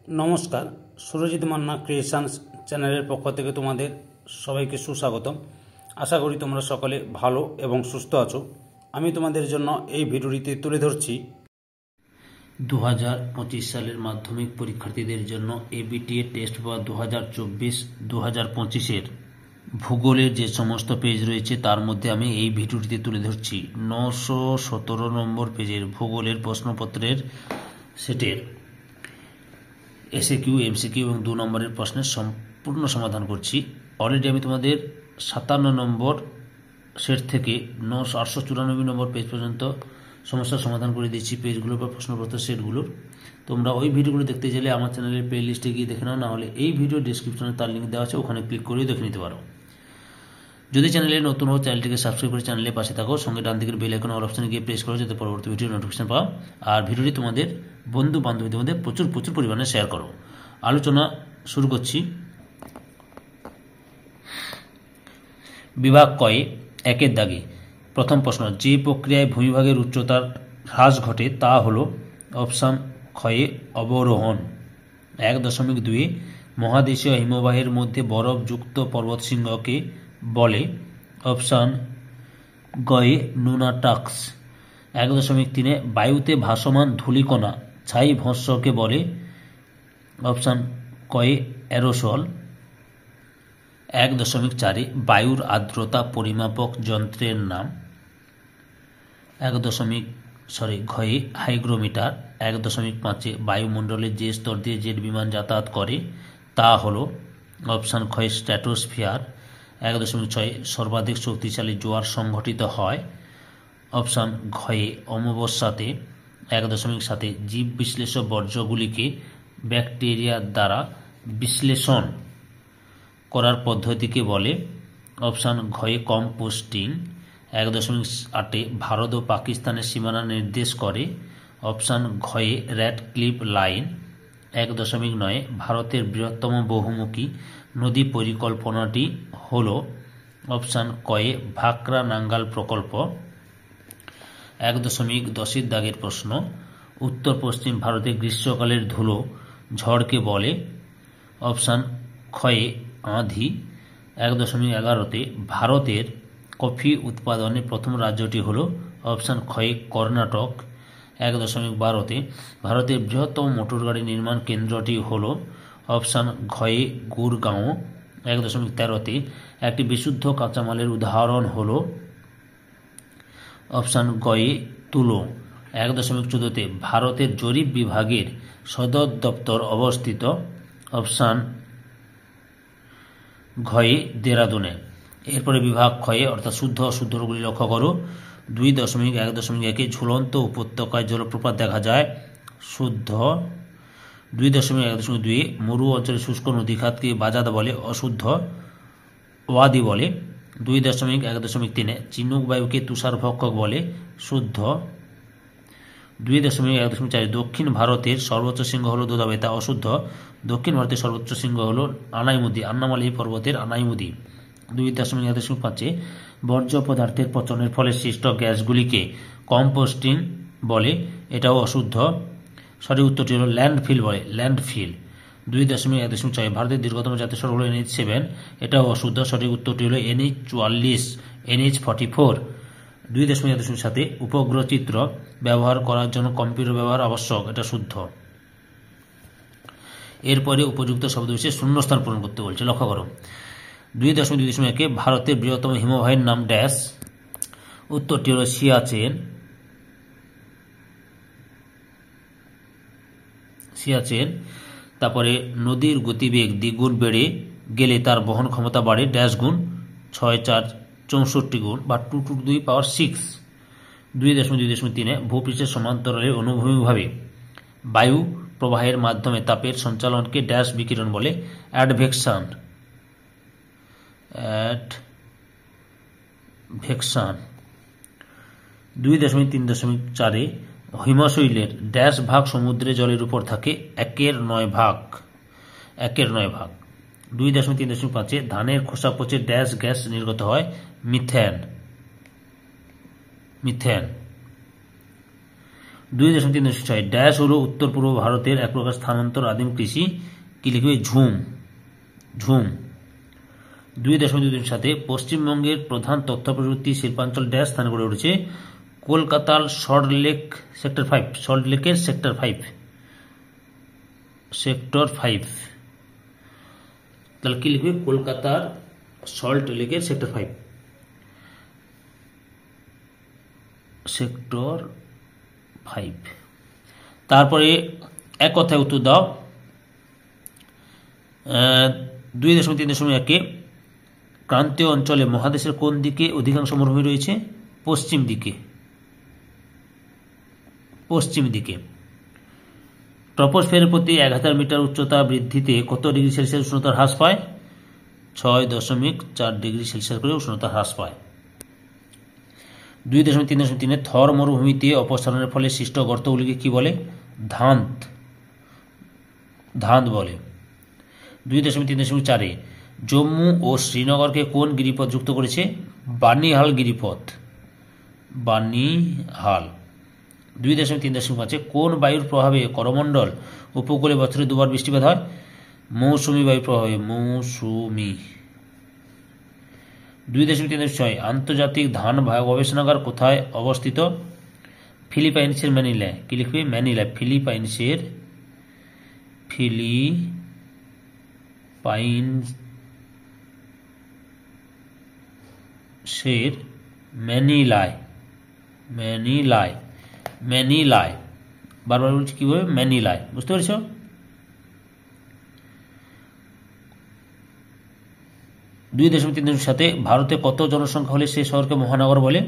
নমস্কার, সুরজিৎ মান্না ক্রিয়েশনস চ্যানেলের পক্ষ থেকে তোমাদের সবাইকে সুস্বাগতম। আশা করি তোমরা সকলে ভালো এবং সুস্থ আছো। আমি তোমাদের জন্য এই ভিডিওটিতে তুলে ধরছি 2025 সালের মাধ্যমিক পরীক্ষার্থীদের জন্য এবিটিএ টেস্ট বা 2024-2025 ভূগোলের যে সমস্ত পেজ রয়েছে তার মধ্যে আমি এই ভিডিওটিতে তুলে ধরছি 917 নম্বর পেজের ভূগোলের প্রশ্নপত্রের সেটের এসএকিউ, এমসিকিউ এবং 2 নম্বরের প্রশ্নের সম্পূর্ণ সমাধান করছি। অলরেডি আমি তোমাদের 57 নম্বর সেট থেকে 894 নম্বর পেজ পর্যন্ত সমস্যার সমাধান করে দিচ্ছি পেজগুলোর বা প্রশ্নপত্র সেটগুলোর। তোমরা ওই ভিডিওগুলো দেখতে চাইলে আমার চ্যানেলের প্লে লিস্টে গিয়ে দেখে নাও, না হলে এই ভিডিও ডিসক্রিপশনে তার লিঙ্ক দেওয়া আছে, ওখানে ক্লিক করেও দেখে নিতে পারো। যদি চ্যানেলে নতুন হও চ্যানেলটিকে সাবস্ক্রাইব করে চ্যানেলের পাশে থাকো, সঙ্গে ডান দিকের বেল আইকন অল অপশনে গিয়ে প্রেস করো যাতে পরবর্তী ভিডিও নোটিফিকেশন পাও। আর ভিডিওটি তোমাদের বন্ধু বান্ধবীদের মধ্যে প্রচুর পরিমাণে শেয়ার করো। আলোচনা শুরু করছি। বিভাগ কয়ে একের দাগে প্রথম প্রশ্ন, যে প্রক্রিয়ায় ভূমিভাগের উচ্চতার হ্রাস ঘটে তা হল অপশান ক্ষয়ে অবরোহণ। 1.2 মহাদেশীয় হিমবাহের মধ্যে বরফযুক্ত পর্বতশৃঙ্গকে বলে অপশান গয়ে নুনাটাক্স। 1.3 বায়ুতে ভাসমান ধূলিকণা ছাই ভস্মকে বলে অপশান কয়ে অ্যারোসল। 1.4 বায়ুর আর্দ্রতা পরিমাপক যন্ত্রের নাম ঘয়ে হাইগ্রোমিটার। 1.5 বায়ুমণ্ডলের যে স্তর দিয়ে জেট বিমান যাতায়াত করে তা হল অপশান ক্ষয় স্ট্র্যাটোস্ফিয়ার। 1.6 সর্বাধিক শক্তিশালী জোয়ার সংঘটিত হয় অপশান ঘয়ে অমাবস্যাতে। 1.7 জীব বিশ্লেষ্য বর্জ্যগুলিকে ব্যাকটেরিয়া দ্বারা বিশ্লেষণ করার পদ্ধতিকে বলে অপশান ঘয়ে কম্পোস্টিং। 1.8 ভারত ও পাকিস্তানের সীমানা নির্দেশ করে অপশান ঘয়ে র্যাডক্লিফ লাইন। 1.9 ভারতের বৃহত্তম বহুমুখী নদী পরিকল্পনাটি হল অপশান কয়ে ভাকরা নাঙ্গাল প্রকল্প। 1.10 দাগের প্রশ্ন, উত্তর পশ্চিম ভারতে গ্রীষ্মকালের ধুলো ঝড়কে বলে অপশান ক্ষয়ে আঁধি। 1.11 ভারতের কফি উৎপাদনে প্রথম রাজ্যটি হল অপশান ক্ষয়ে কর্ণাটক। 1.12 ভারতের বৃহত্তম মোটরগাড়ি নির্মাণ কেন্দ্রটি হল অপশান ঘয়ে গুরগাঁও। 1.13 একটি বিশুদ্ধ কাঁচামালের উদাহরণ হল অপশান গয়ে তুলো। 1.14 ভারতের জরিপ বিভাগের সদর দপ্তর অবস্থিত অপশান ঘয়ে দেরাদুনে। এরপরে বিভাগ ক্ষয়ে অর্থাৎ শুদ্ধ অশুদ্ধগুলি লক্ষ্য করো। 2.1.1 ঝুলন্ত উপত্যকায় জলপ্রপাত দেখা যায়, শুদ্ধ। 2.1.2 মরু অঞ্চলে শুষ্ক নদীখাতকে বাজাদ বলে, অশুদ্ধ, ওয়াদি বলে। 2.1.3 চিনুক বায়ুকে তুষারভক্ষক বলে, শুদ্ধ। 2.1.4 দক্ষিণ ভারতের সর্বোচ্চ শৃঙ্গ হল দোদাবেতা, অশুদ্ধ। দক্ষিণ ভারতের সর্বোচ্চ শৃঙ্গ হল আনাইমুদি, আন্নামালাই পর্বতের আনাইমুদি। 2.1.5 বর্জ্য পদার্থের পচনের ফলে সৃষ্ট গ্যাসগুলিকে কম্পোস্টিং বলে, এটাও অশুদ্ধ। সঠিক উত্তরটি হল ল্যান্ডফিল বলে, ল্যান্ডফিল। 2.1.6 ভারতের দীর্ঘতম জাতীয় সড়ক হল NH7, এটাও অশুদ্ধ। সঠিক উত্তরটি হল NH44, NH44। 2.1.7 উপগ্রহ চিত্র ব্যবহার করার জন্য কম্পিউটার ব্যবহার আবশ্যক, এটা শুদ্ধ। এরপরে উপযুক্ত শব্দবিশেষ শূন্যস্থান পূরণ করতে বলছে, লক্ষ্য করো। 2.2.1 ভারতের বৃহত্তম হিমবাহের নাম ড্যাশ। উত্তরটি হল সিয়াচেন। তারপরে নদীর গতিবেগ দ্বিগুণ বেড়ে গেলে তার বহন ক্ষমতা বাড়ে ড্যাশ গুণ, 6 4 64 গুণ বা 2 to the power 6। 2.2.3 ভূপৃষ্ঠের সমান্তরালে অনুভূমিকভাবে বায়ু প্রবাহের মাধ্যমে তাপের সঞ্চালনকে ড্যাশ বিকিরণ বলে, অ্যাডভেকশন। 2.3.4 হিমশৈলের ড্যাশ ভাগ সমুদ্রে জলের উপর থাকে, 1/9 ভাগ। 2.3.5 ধানের খোসা পচে ড্যাশ গ্যাস নির্গত হয়, মিথেন। 2.3.6 ড্যাশ হলো উত্তর পূর্ব ভারতের এক প্রকার স্থানান্তর আদিম কৃষি, কি লিখবে? ঝুম। ঝুম। 2.2.7 পশ্চিমবঙ্গের প্রধান তথ্য প্রযুক্তি শিল্পাঞ্চল ড্যাশ স্থানে গড়ে উঠেছে? কলকাতার সল্টলেক সেক্টর 5, সল্টলেকের সেক্টর 5, সেক্টর 5। তাহলে কি লিখবে? কলকাতার সল্টলেকের সেক্টর 5, সেক্টর 5। তারপরে এক কথায় উত্তর দাও। 2.3.1 ক্রান্তীয় অঞ্চলে মহাদেশের কোন দিকে অধিকাংশ মরুভূমি রয়েছে? পশ্চিম দিকে। পশ্চিম দিকে। ট্রপোস্ফিয়ারের প্রতি 1000 মিটার উচ্চতা বৃদ্ধিতে কত ডিগ্রি সেলসিয়াস উষ্ণতা হ্রাস পায়? 6.4 ডিগ্রি সেলসিয়াস করে উষ্ণতা হ্রাস পায়। 2.3.3 থর মরুভূমিতে অপসারণের ফলে সৃষ্ট গর্তগুলিকে কি বলে? ধাঁধ। ধাঁধ বলে। 2.3.4 জম্মু ও শ্রীনগরকে কোন গিরিপথ যুক্ত করেছে? বানিহাল গিরিপথ। বানিহাল। 2.3.5 কোন বায়ুর প্রভাবে করমণ্ডল উপকূলে বছরে 2 বার বৃষ্টিপাত হয়? মৌসুমী বায়ুর প্রভাবে। মৌসুমী। 2.3.6 আন্তর্জাতিক ধান গবেষণাগার কোথায় অবস্থিত? ফিলিপাইন্সের ম্যানিলায়। কি লিখবে? ম্যানিলা। ফিলিপাইন্সের ম্যানিলায়। ম্যানিলায়। ম্যানিলায়। বারবার বলছি কিভাবে? ম্যানিলায়। বুঝতে পেরেছ? 2.3.7 ভারতে কত জনসংখ্যা হলে সেই শহরকে মহানগর বলে?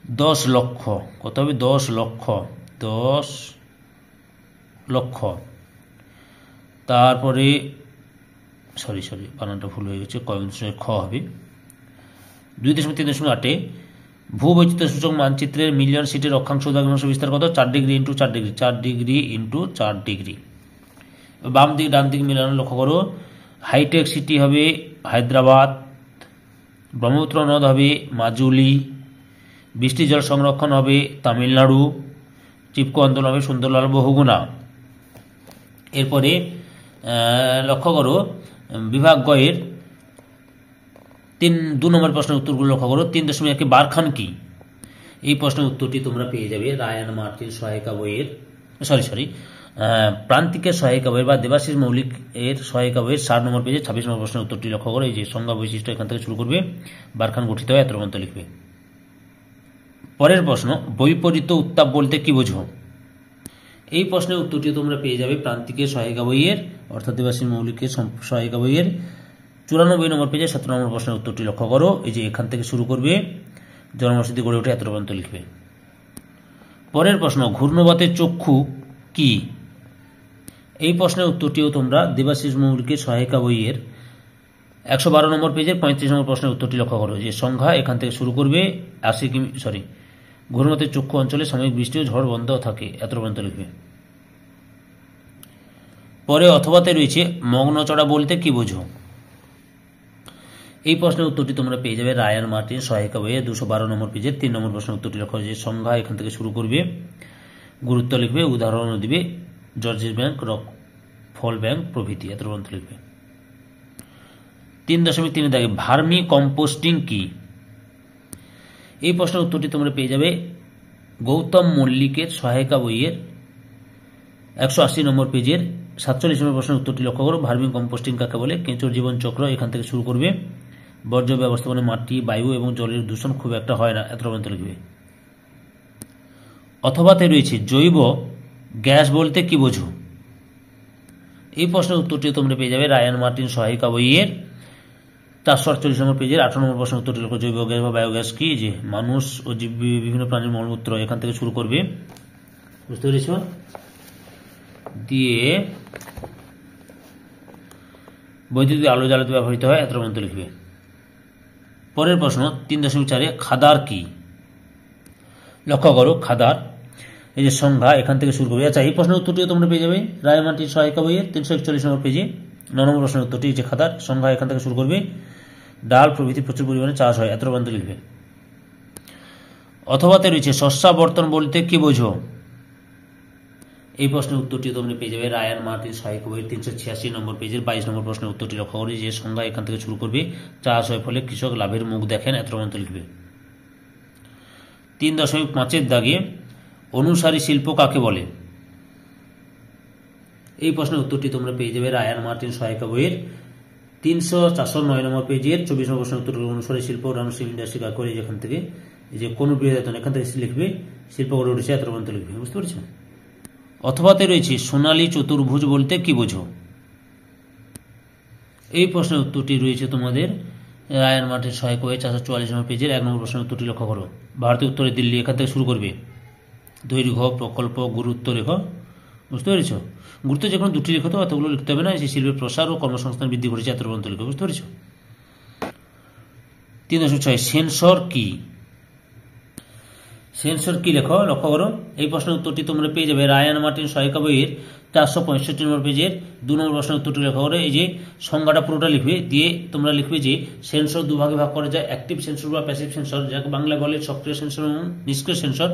10 লক্ষ। কত হবে? 10 লক্ষ। 10 লক্ষ। তারপরে সরি বানানটা ভুল হয়ে গেছে, কয়েকদিন খ হবে। 2.3.8 ভূবৈচিত্র্য সূচক মানচিত্রের মিলিয়ন সিটের অক্ষাংশ দ্রাঘিমাংশ বিস্তার কত? 4 degree into 4 degree. 4 degree into 4 degree. বাম দিক ডান দিক মিলানো লক্ষ্য করো। হাইটেক সিটি হবে হায়দ্রাবাদ, ব্রহ্মপুত্র নদ হবে মাজুলি, বৃষ্টি জল সংরক্ষণ হবে তামিলনাড়ু, চিপকো অঞ্চল হবে সুন্দরলাল বহুগুণা। এরপরে লক্ষ্য করো বিভাগ গয়ের 2 নম্বর প্রশ্নের উত্তরগুলো লক্ষ্য করো। 3.1 বারখান কি? এই প্রশ্নের উত্তরটি তোমরা পেয়ে যাবে রায়ান মার্টিন সহায়িকা বইয়ের প্রান্তিকের সহায়িকা বইয়ের বা দেবাশিস মৌলিক এর সহায়িকা বইয়ের 60 নম্বর পেজে 26 নম্বর প্রশ্নের উত্তরটি লক্ষ্য করো। এই যে সংজ্ঞা বৈশিষ্ট্য এখান থেকে শুরু করবে, বারখান গঠিত হয় এত পর্যন্ত লিখবে। পরের প্রশ্ন, বৈপরীত্য উত্তাপ বলতে কি বোঝো? এই প্রশ্নের উত্তরটি তোমরা পেয়ে যাবে প্রান্তিকের সহায়িকা বইয়ের অর্থাৎ দেবাশিস মৌলিকের সহায়িকা বইয়ের 94 নম্বর পেজে 17 নম্বর প্রশ্নের উত্তরটি লক্ষ্য করো। এই যে এখান থেকে শুরু করবে, জনবসতি গড়ে ওঠে এত পর্যন্ত লিখবে। পরের প্রশ্ন, ঘূর্ণবাতের চক্ষু কি? এই প্রশ্নের উত্তরটিও তোমরা দেবাশিস মৌলিকের সহায়িকা বইয়ের 112 নম্বর পেজের 35 নম্বর প্রশ্নের উত্তরটি লক্ষ্য করো। যে সংখ্যা এখান থেকে শুরু করবে 80 কিমি ঘূর্ণবাতের চক্ষু অঞ্চলে সাময়িক বৃষ্টি ও ঝড় বন্ধ থাকে এত পর্যন্ত লিখবে। পরে অথবাতে রয়েছে মগ্নচড়া বলতে কি বোঝো? এই প্রশ্নের উত্তরটি তোমরা পেয়ে যাবে রায়ান মার্টিন সহায়িকা বইয়ে 212 নম্বর পেজের 3 নম্বর প্রশ্নের উত্তরটি লক্ষ্য করো। যে সংজ্ঞা এখান থেকে শুরু করবে, গুরুত্ব লিখবে, উদাহরণও দিবে, জর্জেস ব্যাংক, রকফেল ব্যাংক প্রভৃতি এত পর্যন্ত লিখবে। 3.3 দাগে ভার্মি কম্পোস্টিং কি? এই প্রশ্নের উত্তরটি তোমরা পেয়ে যাবে গৌতম মল্লিকের সহায়িকা বইয়ের 180 নম্বর পেজের 47 নম্বর প্রশ্নের উত্তরটি লক্ষ্য করো। ভার্মি কম্পোস্টিং কাকে বলে? কেঁচোর জীবন চক্র এখান থেকে শুরু করবে, বর্জ্য ব্যবস্থাপনায় মাটি, বায়ু এবং জলের দূষণ খুব একটা হয় না এত পর্যন্ত লিখবে। অথবাতে রয়েছে জৈব গ্যাস বলতে কি বোঝো? এই প্রশ্নের উত্তরটি তোমরা পেয়ে যাবে রায়ান মার্টিন সহায়িকা বইয়ের 448 নম্বর পেজের 18 নম্বর প্রশ্নের উত্তরটি লক্ষ্য। জৈব গ্যাস বা বায়োগ্যাস কি? যে মানুষ ও বিভিন্ন প্রাণীর মলমূত্র এখান থেকে শুরু করবে, বুঝতে পেরেছ? দিয়ে বৈদ্যুতিক আলো জ্বালাতে ব্যবহৃত হয় এত পর্যন্ত লিখবে। পরের প্রশ্ন 3.4 খাদার কি? লক্ষ্য করো খাদার, এই যে সংজ্ঞা এখান থেকে শুরু করবে। আচ্ছা, এই প্রশ্নের উত্তরটিও তোমরা পেয়ে যাবে রায়ান মার্টিন সহায়িকা বইয়ের 341 নম্বর পেজে 9 নম্বর প্রশ্নের উত্তরটি। যে খাদার সংজ্ঞা এখান থেকে শুরু করবে, ডাল প্রভৃতি প্রচুর পরিমাণে চাষ হয় এত পর্যন্ত লিখবে। অথবাতে রয়েছে শস্যাবর্তন বলতে কি বোঝো? এই প্রশ্নের উত্তরটি তোমরা পেয়ে যাবে রায়ান মার্টিন সহায়িকা বইয়ের 386 নম্বর পেজের 22 নম্বর প্রশ্নের উত্তরটি লক্ষ্য করি। যে সংজ্ঞা এখান থেকে শুরু করবে, চাষ হয় ফলে কৃষক লাভের মুখ দেখেন, এত মন্ত্র লিখবে। 3.5-এর দাগে অনুসারী শিল্প কাকে বলে? এই প্রশ্নের উত্তরটি তোমরা পেয়ে যাবে রায়ান মার্টিন সহায়িকা বইয়ের 409 নম্বর পেজের 24 নম্বর প্রশ্নের উত্তর। অনুসারী শিল্প রানশিপ ইন্ডাস্ট্রি কাকে বলে? যেখান থেকে যে কোন বৃহদায়তন, এখান থেকে লিখবে শিল্প গড়ে উঠেছে, এত মন্ত্র লিখবে। বুঝতে পেরেছ? অথবাতে রয়েছে সোনালী চতুর্ভুজ বলতে কি বোঝো? এই প্রশ্নের উত্তরটি রয়েছে তোমাদের রায়ান মার্টিন সহায়িকা বইয়ের 444 নম্বর পেজের 1 নম্বর প্রশ্নের উত্তরটি লক্ষ্য করো। ভারতের উত্তরে দিল্লি, এখান থেকে শুরু করবে। দৈর্ঘ্য, প্রকল্প, গুরুত্ব রেখো। বুঝতে পেরেছ? গুরুত্ব যে কোনো দুটি লেখো, তো এতগুলো লিখতে হবে না। সেই শিল্পের প্রসার ও কর্মসংস্থান বৃদ্ধি করেছে, এত পর্যন্ত লিখো। বুঝতে পেরেছ? 3.6 সেন্সর কি? সেন্সর কি লেখো, লক্ষ্য করো। এই প্রশ্নের উত্তরটি তোমরা পেয়ে যাবে রায়ান মার্টিন সহায়িকা বইয়ের 465 নম্বর পেজের 2 নম্বর প্রশ্নের উত্তরটি লক্ষ্য করো। এই যে সংজ্ঞাটা পুরোটা লিখবে, দিয়ে তোমরা লিখবে যে সেন্সর দুভাগে ভাগ করা যায়, অ্যাক্টিভ সেন্সর বা প্যাসিভ সেন্সর, যাকে বাংলা বলে সক্রিয় সেন্সর এবং নিষ্ক্রিয় সেন্সর।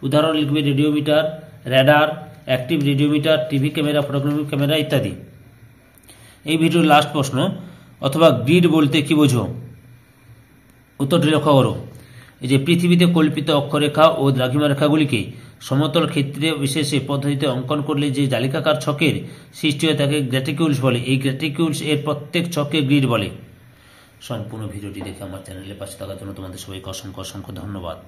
উদাহরণ লিখবে radiometer, radar, active radiometer, TV camera, photographic camera ইত্যাদি। এই ভিডিওর লাস্ট প্রশ্ন, অথবা গ্রিড বলতে কি বোঝো? উত্তরটি লক্ষ্য করো। এই যে পৃথিবীতে কল্পিত অক্ষরেখা ও দ্রাঘিমা রেখাগুলিকে সমতল ক্ষেত্রে বিশেষে পদ্ধতিতে অঙ্কন করলে যে জালিকাকার ছকের সৃষ্টি হয় তাকে গ্র্যাটিকিউলস বলে। এই গ্র্যাটিকিউলস এর প্রত্যেক ছককে গ্রিড বলে। সম্পূর্ণ ভিডিওটি দেখে আমার চ্যানেলের পাশে থাকার জন্য তোমাদের সবাইকে অসংখ্য অসংখ্য ধন্যবাদ।